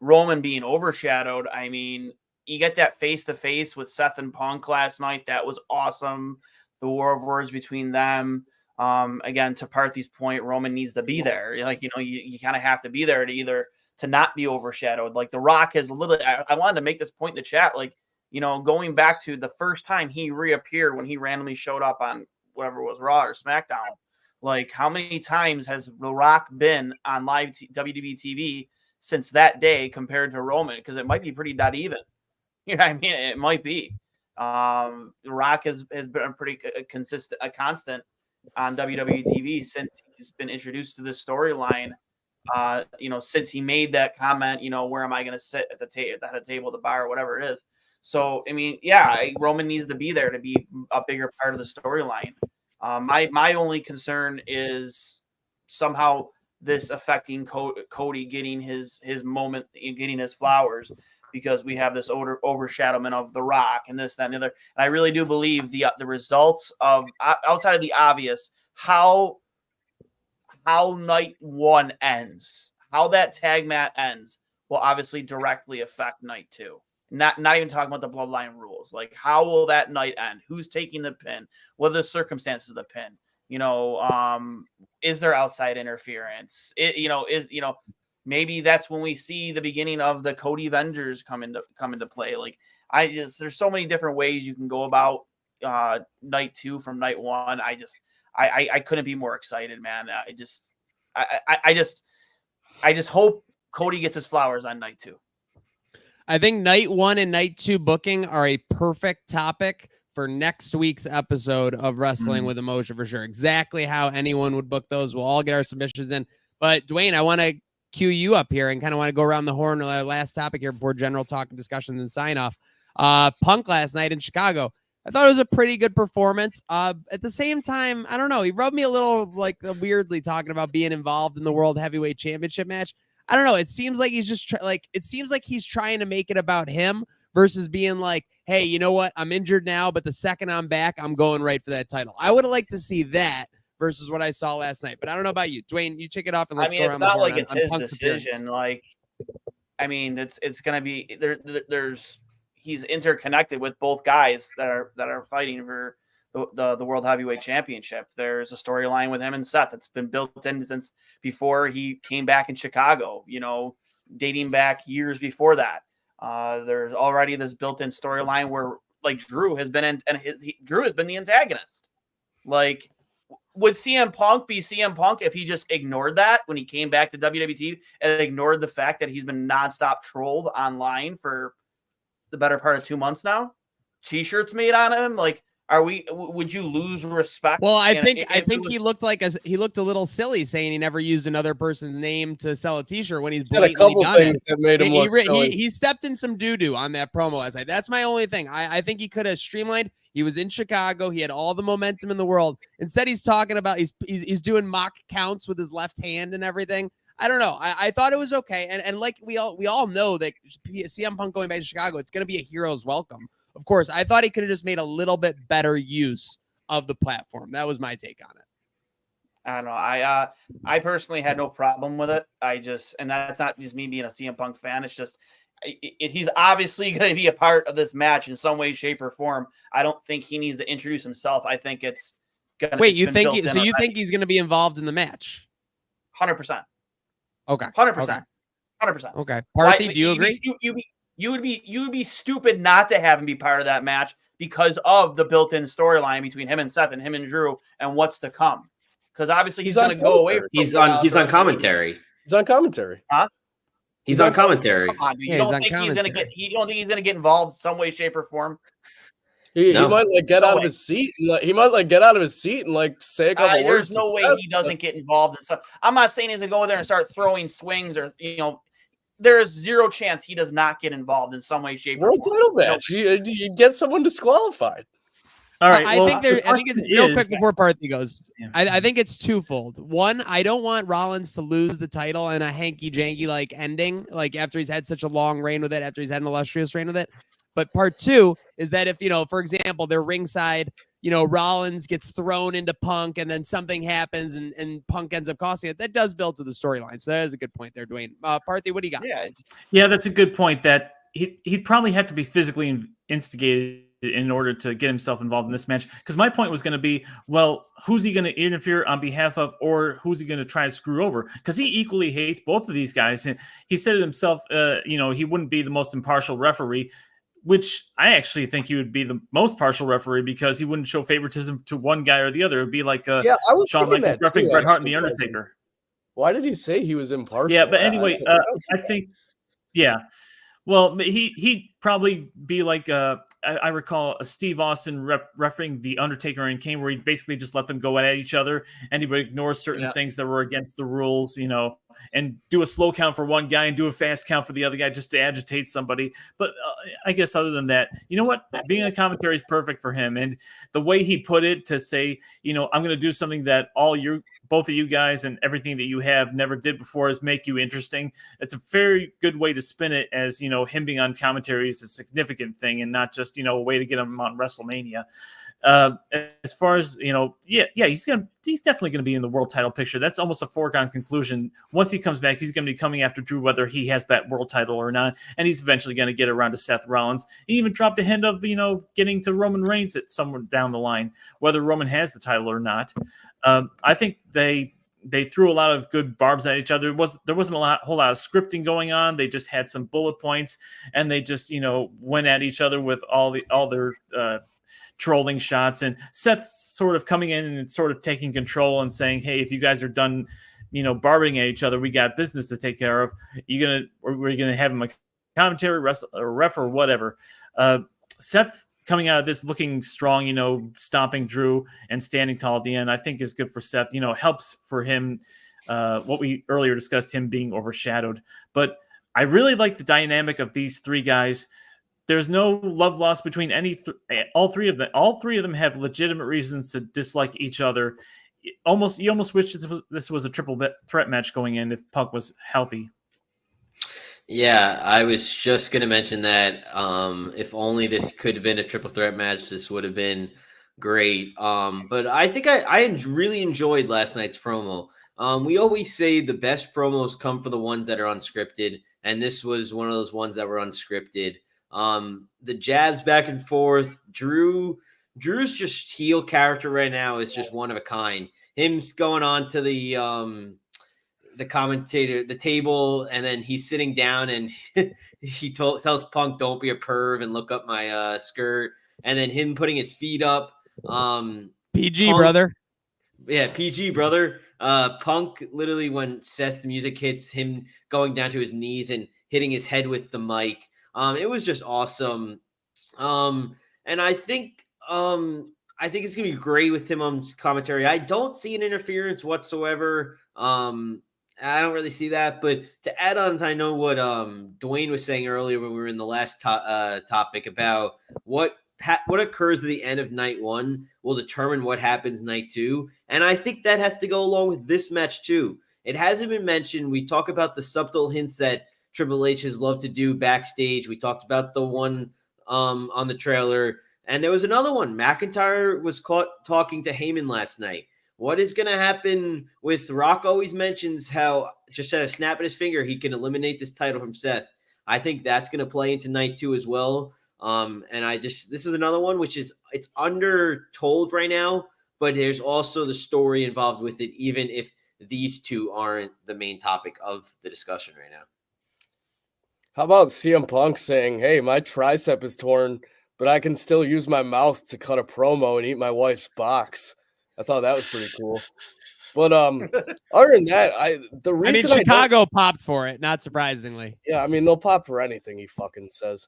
Roman being overshadowed. I mean, you get that face-to-face with Seth and Punk last night. That was awesome. The war of words between them. Again, to Parthy's point, Roman needs to be there. Like, you kind of have to be there to not be overshadowed. Like The Rock has literally, I wanted to make this point in the chat, like, going back to the first time he reappeared when he randomly showed up on whatever it was, Raw or SmackDown. Like, how many times has The Rock been on live WWE TV since that day compared to Roman? Because it might be pretty dead even. You know what I mean? It might be. The Rock has been a pretty consistent, a constant on WWE TV since he's been introduced to this storyline. Since he made that comment, where am I going to sit at the head of the table, the bar, or whatever it is. So, I mean, yeah, Roman needs to be there to be a bigger part of the storyline. My only concern is somehow this affecting Cody getting his moment, getting his flowers, because we have this overshadowment of The Rock and this, that, and the other. And I really do believe the results of, outside of the obvious, how night one ends, how that tag match ends, will obviously directly affect night two. Not even talking about the Bloodline rules. Like, how will that night end? Who's taking the pin? What are the circumstances of the pin? Is there outside interference? Maybe that's when we see the beginning of the Cody Avengers come into play. Like, there's so many different ways you can go about night two from night one. I couldn't be more excited, man. I just hope Cody gets his flowers on night two. I think night one and night two booking are a perfect topic for next week's episode of Wrestling with Emotion for sure. Exactly how anyone would book those. We'll all get our submissions in. But Dwayne, I want to cue you up here and kind of want to go around the horn on our last topic here before general talk and discussions and sign off. Punk last night in Chicago. I thought it was a pretty good performance. At the same time, I don't know. He rubbed me a little like weirdly talking about being involved in the World Heavyweight Championship match. I don't know. It seems like he's just it seems like he's trying to make it about him versus being like, hey, you know what? I'm injured now, but the second I'm back, I'm going right for that title. I would have liked to see that versus what I saw last night. But I don't know about you. Dwayne, you check it off and let's go around the horn. It's not like it's his decision. Like, I mean, it's going to be there's he's interconnected with both guys that are fighting for the World Heavyweight Championship. There's a storyline with him and Seth that's been built in since before he came back in Chicago, you know, dating back years before that. There's already this built-in storyline where like Drew has been Drew has been the antagonist. Like, would CM Punk be CM Punk if he just ignored that when he came back to WWE and ignored the fact that he's been nonstop trolled online for the better part of 2 months now? T-shirts made on him. Like, would you lose respect? Well, I think he looked a little silly saying he never used another person's name to sell a T-shirt when he's blatantly done it. That made him look silly. He stepped in some doo-doo on that promo last night. That's my only thing. I think he could have streamlined. He was in Chicago. He had all the momentum in the world. Instead, he's talking about he's doing mock counts with his left hand and everything. I don't know. I thought it was okay. And like we all know that CM Punk going back to Chicago, it's going to be a hero's welcome. Of course, I thought he could have just made a little bit better use of the platform. That was my take on it. I don't know. I personally had no problem with it. And that's not just me being a CM Punk fan. It's just he's obviously going to be a part of this match in some way, shape, or form. I don't think he needs to introduce himself. I think it's going to. Wait, you think you think he's going to be involved in the match? 100%. Okay. 100%. 100%. Okay. Parthy, do you agree? You would be stupid not to have him be part of that match because of the built-in storyline between him and Seth and him and Drew and what's to come. Because obviously he's going to go away. He's on commentary. He's on commentary. Huh? He's on commentary. Come on, dude. You don't think he's going to get involved in some way, shape, or form? He might get out of his seat. He might get out of his seat and like say a couple words. There's no way he doesn't get involved in stuff. I'm not saying he's going to go there and start throwing swings or there is zero chance he does not get involved in some way, shape, or form. World title match. You get someone disqualified. All right. I think it's real quick before Parthy goes. Yeah. I think it's twofold. One, I don't want Rollins to lose the title in a hanky janky like ending, like after he's had such a long reign with it, after he's had an illustrious reign with it. But part two is that if, for example, they're ringside, Rollins gets thrown into Punk and then something happens and Punk ends up costing it, that does build to the storyline. So that is a good point there, Dwayne. Parthy, what do you got? Yeah, that's a good point that he'd probably have to be physically instigated in order to get himself involved in this match. Because my point was going to be, well, who's he going to interfere on behalf of, or who's he going to try to screw over? Because he equally hates both of these guys. And he said it himself, he wouldn't be the most impartial referee, which I actually think he would be the most partial referee because he wouldn't show favoritism to one guy or the other. It'd be like I was Shawn Michaels refereeing Bret Hart and The Undertaker. Why did he say he was impartial? Yeah, but anyway, I think, well, he'd probably be like I recall a Steve Austin refereeing The Undertaker and Kane, where he'd basically just let them go at each other, and he would ignore certain things that were against the rules, and do a slow count for one guy and do a fast count for the other guy just to agitate somebody. But I guess other than that, you know what? Being a commentary is perfect for him. And the way he put it to say, I'm going to do something that both of you guys and everything that you have never did before is make you interesting. It's a very good way to spin it as, him being on commentary is a significant thing and not just, a way to get him on WrestleMania. As far as, he's definitely going to be in the world title picture. That's almost a foregone conclusion. Once he comes back, he's going to be coming after Drew, whether he has that world title or not. And he's eventually going to get around to Seth Rollins. He even dropped a hint of, getting to Roman Reigns at somewhere down the line, whether Roman has the title or not. I think they threw a lot of good barbs at each other. There wasn't a whole lot of scripting going on. They just had some bullet points, and they just went at each other with all their trolling shots. And Seth sort of coming in and sort of taking control and saying, "Hey, if you guys are done, barbing at each other, we got business to take care of. We're gonna have him a commentary, ref, or whatever." Seth coming out of this looking strong, stomping Drew and standing tall at the end, I think is good for Seth. Helps for him what we earlier discussed, him being overshadowed. But I really like the dynamic of these three guys. There's no love lost between all three of them. All three of them have legitimate reasons to dislike each other. You almost wish this was a triple threat match going in if Punk was healthy. Yeah, I was just going to mention that if only this could have been a triple threat match, this would have been great. But I think I really enjoyed last night's promo. We always say the best promos come for the ones that are unscripted, and this was one of those ones that were unscripted. The jabs back and forth. Drew's just heel character right now is just one of a kind. Him going on to the commentator, the table, and then he's sitting down and he tells Punk, "Don't be a perv and look up my skirt." And then him putting his feet up. PG, Punk, brother. Yeah, PG, brother. Punk literally, when Seth's music hits, him going down to his knees and hitting his head with the mic. It was just awesome. And I think it's gonna be great with him on commentary. I don't see an interference whatsoever. I don't really see that, but to add on, I know what Dwayne was saying earlier when we were in the last topic about what occurs at the end of night one will determine what happens night two, and I think that has to go along with this match too. It hasn't been mentioned. We talk about the subtle hints that Triple H has loved to do backstage. We talked about the one on the trailer, and there was another one. McIntyre was caught talking to Heyman last night. What is going to happen with Rock? Always mentions how just at a snap of his finger, he can eliminate this title from Seth. I think that's going to play into night two as well. And this is another one, which is, it's undertold right now, but there's also the story involved with it, even if these two aren't the main topic of the discussion right now. How about CM Punk saying, "Hey, my tricep is torn, but I can still use my mouth to cut a promo and eat my wife's box"? I thought that was pretty cool. But other than that, Chicago popped for it, not surprisingly. Yeah, I mean, they'll pop for anything he fucking says.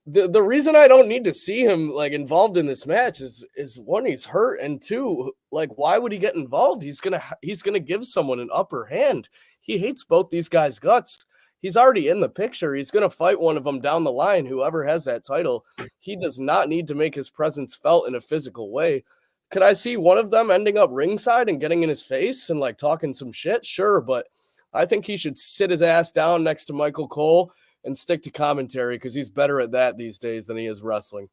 The reason I don't need to see him like involved in this match is one, he's hurt, and two, like, why would he get involved? He's gonna give someone an upper hand. He hates both these guys' guts. He's already in the picture. He's gonna fight one of them down the line, whoever has that title. He does not need to make his presence felt in a physical way. Could I see one of them ending up ringside and getting in his face and like talking some shit? Sure, but I think he should sit his ass down next to Michael Cole and stick to commentary, because he's better at that these days than he is wrestling.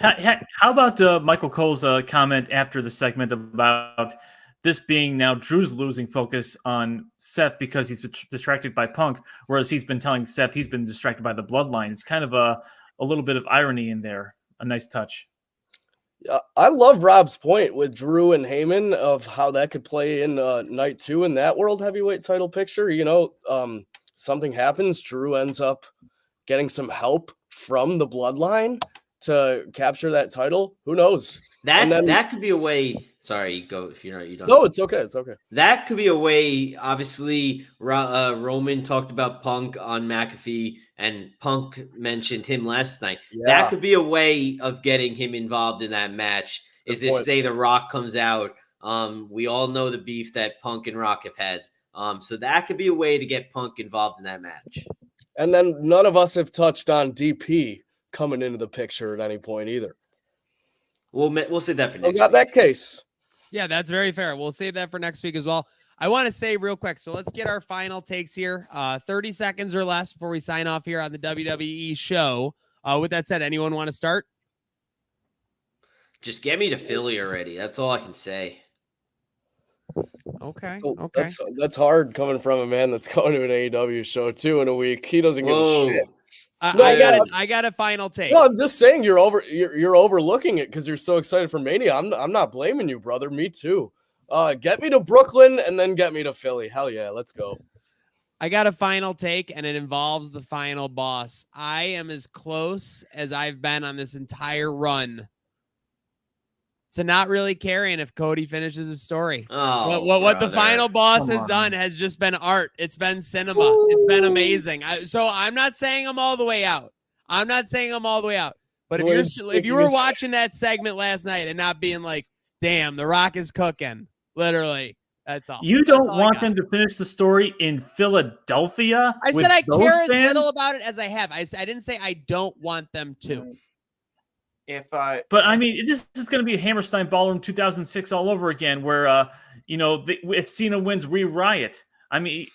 How about Michael Cole's comment after the segment about this being now Drew's losing focus on Seth because he's distracted by Punk, whereas he's been telling Seth he's been distracted by the bloodline? It's kind of a little bit of irony in there. A nice touch. I love Rob's point with Drew and Heyman of how that could play in night two in that world heavyweight title picture. You know, something happens, Drew ends up getting some help from the bloodline to capture that title. Who knows? That could be a way. Sorry, go if you're not. You don't. No, it's okay. It's okay. That could be a way. Obviously, Roman talked about Punk on McAfee, and Punk mentioned him last night. Yeah. That could be a way of getting him involved in that match. Is if, say, The Rock comes out. We all know the beef that Punk and Rock have had. So that could be a way to get Punk involved in that match. And then none of us have touched on DP coming into the picture at any point either. We'll save that for next got week. that case. Yeah, that's very fair. We'll save that for next week as well. I want to say real quick, so let's get our final takes here. 30 seconds or less before we sign off here on the WWE show. With that said, anyone want to start? Just get me to Philly already. That's all I can say. Okay. So Okay. That's hard coming from a man that's going to an AEW show 2 in a week. He doesn't give a shit. I got a final take. No, I'm just saying you're overlooking it because you're so excited for Mania. I'm not blaming you, brother. Me too. Get me to Brooklyn and then get me to Philly. Hell yeah, let's go. I got a final take, and it involves the final boss. I am as close as I've been on this entire run to not really caring if Cody finishes his story. What the final boss has done has just been art. It's been cinema. Ooh. It's been amazing. So I'm not saying I'm all the way out. But if you were watching that segment last night and not being like, damn, The Rock is cooking, literally, That's all. You That's don't all I want got. them to finish the story in Philadelphia? I with said I those care as fans? little about it as I have. I didn't say I don't want them to. If But I mean, this is going to be a Hammerstein Ballroom 2006 all over again, where if Cena wins, we riot. I mean,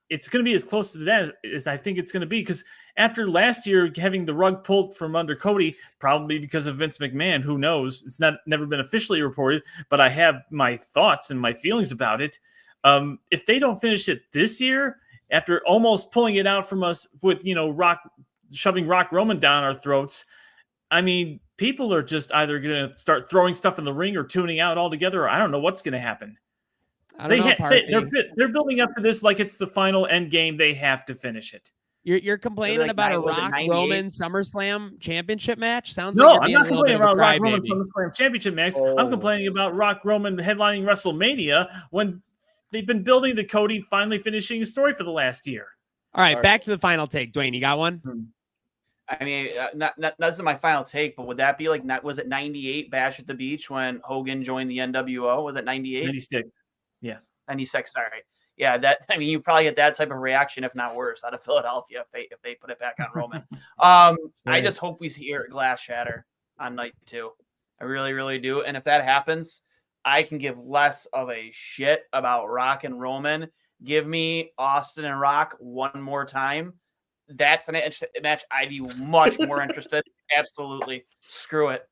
it's going to be as close to that as I think it's going to be, because after last year having the rug pulled from under Cody, probably because of Vince McMahon, who knows? It's never been officially reported, but I have my thoughts and my feelings about it. If they don't finish it this year, after almost pulling it out from us with shoving Rock Roman down our throats, I mean, people are just either going to start throwing stuff in the ring or tuning out altogether, or I don't know what's going to happen. I don't know, Parfy. They're building up to this like it's the final end game. They have to finish it. You're complaining like about a was it Rock 98? Roman SummerSlam championship match? Sounds No, like you're I'm being not a little bit complaining of a about Rock Roman crybaby. SummerSlam Championship match. Oh. I'm complaining about Rock Roman headlining WrestleMania when they've been building to Cody finally finishing his story for the last year. All right, back to the final take. Dwayne, you got one? I mean, not this is my final take, but would that be like, was it 98 Bash at the Beach when Hogan joined the NWO? Was it 98? 96. Yeah. 96, sorry. Yeah, you probably get that type of reaction, if not worse, out of Philadelphia if they put it back on Roman. I just hope we see glass shatter on night 2. I really, really do. And if that happens, I can give less of a shit about Rock and Roman. Give me Austin and Rock one more time. That's a match I'd be much more interested. Absolutely. Screw it.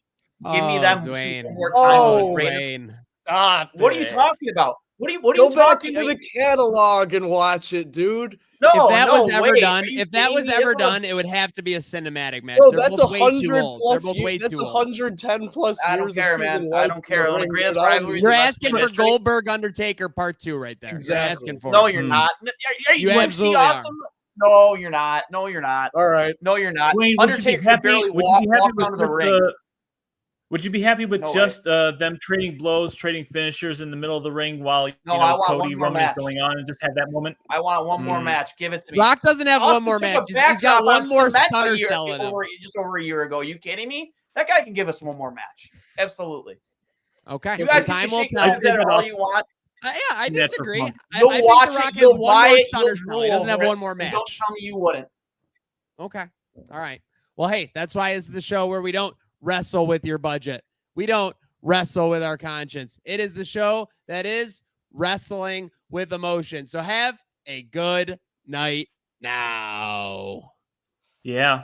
Give me them Dwayne. one more time. Dwayne. Stop What are you it. talking about? What are Go you back talking into the catalog and watch it, dude. No, If that no was ever way. done, Are you if that kidding was me? ever It was- done, it would have to be a cinematic match. Bro, They're that's both way too 100 old. plus They're both years. way That's too old. 110 plus I years. don't care, of man. human I life don't care. in One of the ring, greatest dude. I don't rivalries You're in asking for history. Goldberg Undertaker part 2 right there. Exactly. You're asking for No, it. you're not. You wanna see absolutely are. Austin? No, you're not. No, you're not. All right. No, you're not. Wayne, Undertaker could barely walk down to the ring. Would you be happy with No just them trading blows, trading finishers in the middle of the ring while No, I want Cody one more Roman is match. going on and just have that moment? I want one more match. Give it to me. Rock doesn't have one Austin more took a match. He's got backdrop one on more cement stunner selling him. just over a year ago. You kidding me? That guy can give us one more match. Absolutely. Okay. You So guys time can will shake your tell. heads at it all you want. Yeah, I That's for disagree. fun. I You'll think watch The Rock it. has You'll one buy more it. stunner You'll selling. He doesn't have over it, one more and match. Don't tell me you wouldn't. Okay. All right. Well, hey, that's why it's the show where we don't wrestle with your budget. We don't wrestle with our conscience. It is the show that is wrestling with emotion. So have a good night now. Yeah.